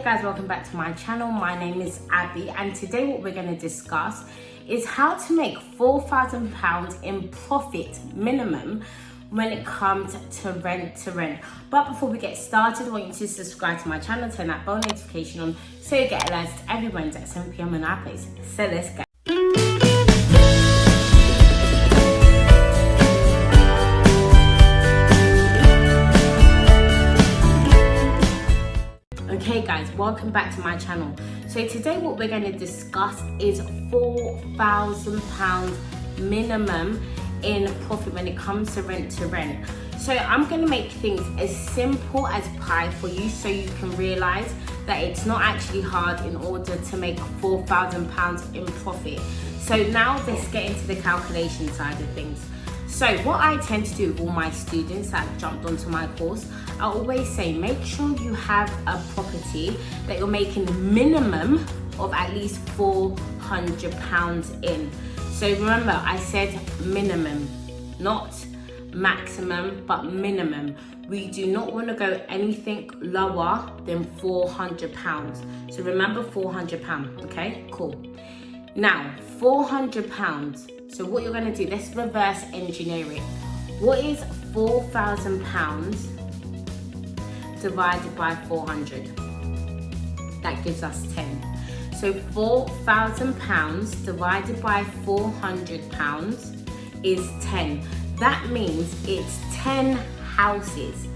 Hey guys, welcome back to my channel. My name is Abby, and today what we're going to discuss is how to make £4,000 in profit minimum when it comes to rent to rent. But before we get started, I want you to subscribe to my channel, turn that bell notification on so you get alerts every Wednesday at 7 p.m. on our place. So let's go. Okay guys, welcome back to my channel. So today what we're going to discuss is £4,000 minimum in profit when it comes to rent. So I'm going to make things as simple as pie for you so you can realize that it's not actually hard in order to make £4,000 in profit. So now let's get into the calculation side of things. So what I tend to do with all my students that jumped onto my course, I always say make sure you have a property that you're making a minimum of at least £400 in. So remember, I said minimum, not maximum, but minimum. We do not want to go anything lower than £400. So remember £400, okay? Cool. Now, £400. So what you're going to do, let's reverse engineer it. What is £4,000 divided by 400? That gives us 10. So £4,000 divided by £400 is 10. That means it's 10 houses.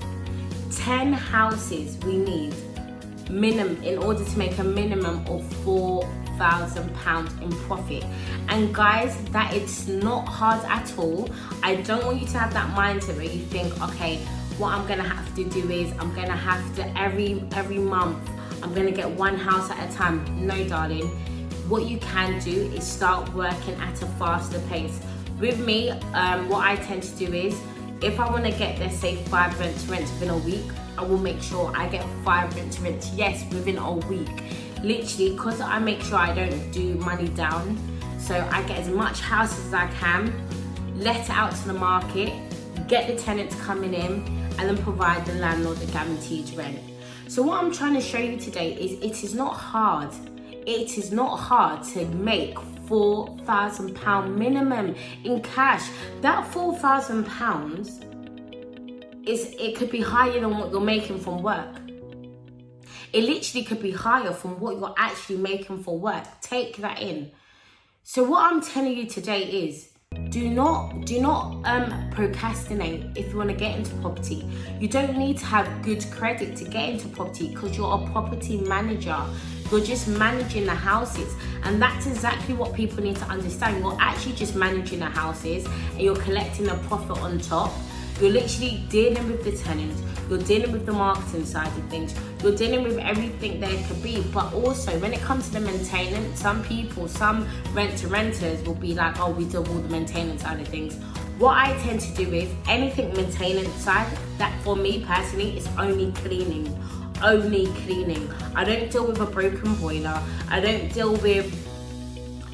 10 houses we need minimum in order to make a minimum of £4,000 in profit. And guys, that it's not hard at all. I don't want you to have that mindset where you think, okay, what I'm gonna have to do is I'm gonna have to every month I'm gonna get one house at a time. No darling, what you can do is start working at a faster pace. With me, what I tend to do is if I want to get, let's say, 5 rent to rent within a week, I will make sure I get 5 rent to rent, yes, within a week. Literally, because I make sure I don't do money down, so I get as much houses as I can, let it out to the market, get the tenants coming in, and then provide the landlord the guaranteed rent. So what I'm trying to show you today is it is not hard. It is not hard to make £4,000 minimum in cash. That £4,000 it could be higher than what you're making from work. It literally could be higher from what you're actually making for work. Take that in. So what I'm telling you today is do not procrastinate if you want to get into property. You don't need to have good credit to get into property because you're a property manager. You're just managing the houses, and that's exactly what people need to understand. You're actually just managing the houses and you're collecting a profit on top. You're literally dealing with the tenants, you're dealing with the marketing side of things, you're dealing with everything there could be. But also when it comes to the maintenance, some rent to renters will be like, oh, we do all the maintenance side of things. What I tend to do is anything maintenance side, that for me personally is only cleaning. Only cleaning. I don't deal with a broken boiler. I don't deal with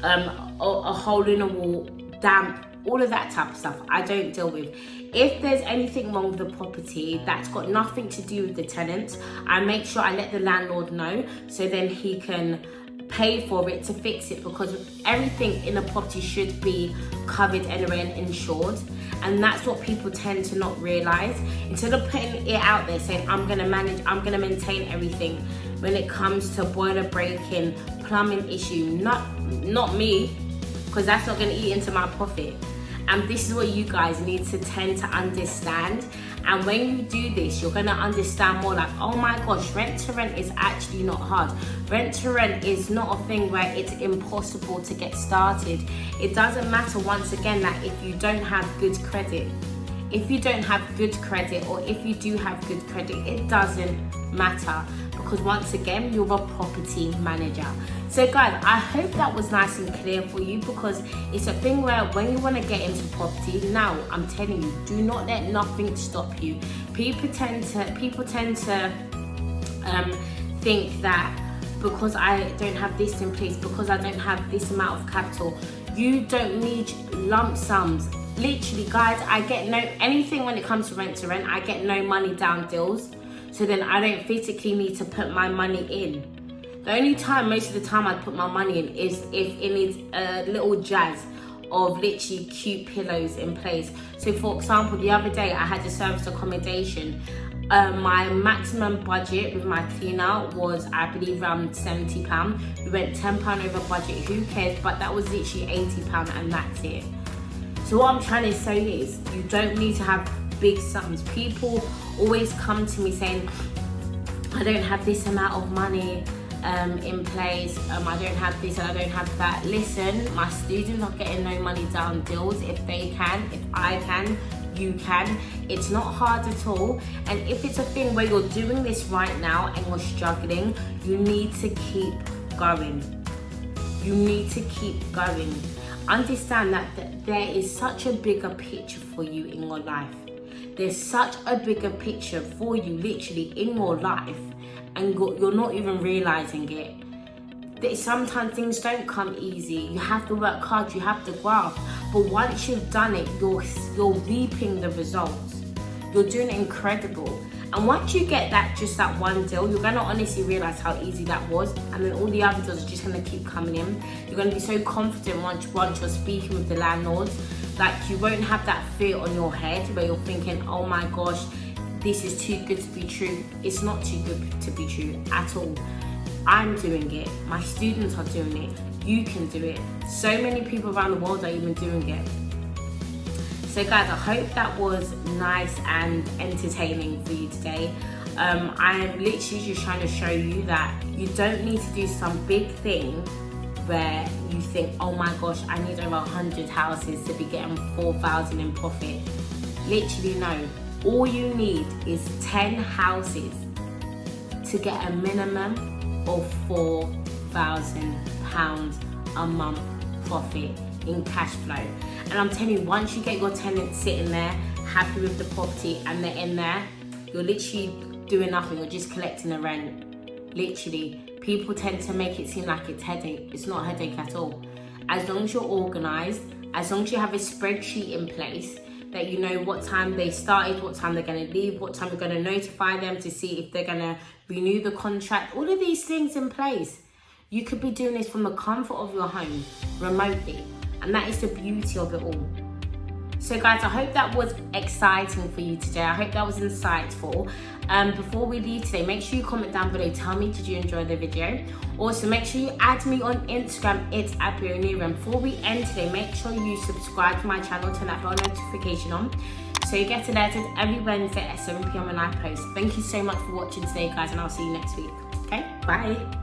a hole in a wall, damp, all of that type of stuff I don't deal with. If there's anything wrong with the property that's got nothing to do with the tenants, I make sure I let the landlord know so then he can pay for it to fix it, because everything in a property should be covered anyway and insured. And that's what people tend to not realize. Instead of putting it out there saying I'm gonna maintain everything, when it comes to boiler breaking, plumbing issue, not me, because that's not gonna eat into my profit. And this is what you guys need to tend to understand. And when you do this, you're gonna understand more like, oh my gosh, rent to rent is actually not hard. Rent to rent is not a thing where it's impossible to get started. It doesn't matter, once again, that if you don't have good credit. If you don't have good credit, or if you do have good credit, it doesn't matter, because once again, you're a property manager. So guys, I hope that was nice and clear for you, because it's a thing where when you want to get into property, now I'm telling you, do not let nothing stop you. People tend to think that because I don't have this in place, because I don't have this amount of capital, you don't need lump sums. Literally guys, I get anything when it comes to rent, I get no money down deals. So then I don't physically need to put my money in. The only time, most of the time, I put my money in is if it needs a little jazz of literally cute pillows in place. So for example, the other day I had a service accommodation. My maximum budget with my cleaner was, I believe, around £70. We went £10 over budget, who cares? But that was literally £80 and that's it. So what I'm trying to say is, you don't need to have big sums. People always come to me saying, I don't have this amount of money in place, I don't have this and I don't have that. Listen, my students are getting no money down deals. If they can, if I can, you can. It's not hard at all. And if it's a thing where you're doing this right now and you're struggling, you need to keep going. You need to keep going. Understand that there is such a bigger picture for you in your life. There's such a bigger picture for you literally in your life, and you're not even realizing it. That sometimes things don't come easy. You have to work hard, you have to graft. But once you've done it, you're reaping the results. You're doing incredible. And once you get just that one deal, you're gonna honestly realize how easy that was. And then all the other deals are just gonna keep coming in. You're gonna be so confident once you're speaking with the landlords. Like, you won't have that fear on your head where you're thinking, oh my gosh, this is too good to be true. It's not too good to be true at all. I'm doing it. My students are doing it. You can do it. So many people around the world are even doing it. So guys, I hope that was nice and entertaining for you today. I am literally just trying to show you that you don't need to do some big thing where you think, oh my gosh, I need over 100 houses to be getting 4,000 in profit. Literally no. All you need is 10 houses to get a minimum of £4,000 a month profit in cash flow. And I'm telling you, once you get your tenants sitting there, happy with the property, and they're in there, you're literally doing nothing, you're just collecting the rent. Literally, people tend to make it seem like it's headache. It's not a headache at all. As long as you're organized, as long as you have a spreadsheet in place, that you know what time they started, what time they're going to leave, what time you're going to notify them to see if they're going to renew the contract, all of these things in place. You could be doing this from the comfort of your home, remotely. And that is the beauty of it all. So guys, I hope that was exciting for you today. I hope that was insightful. Before we leave today, make sure you comment down below. Tell me, did you enjoy the video? Also, make sure you add me on Instagram. It's @Oniru. And before we end today, make sure you subscribe to my channel, turn that bell notification on, so you get alerted every Wednesday at 7 p.m. when I post. Thank you so much for watching today, guys, and I'll see you next week. Okay, bye.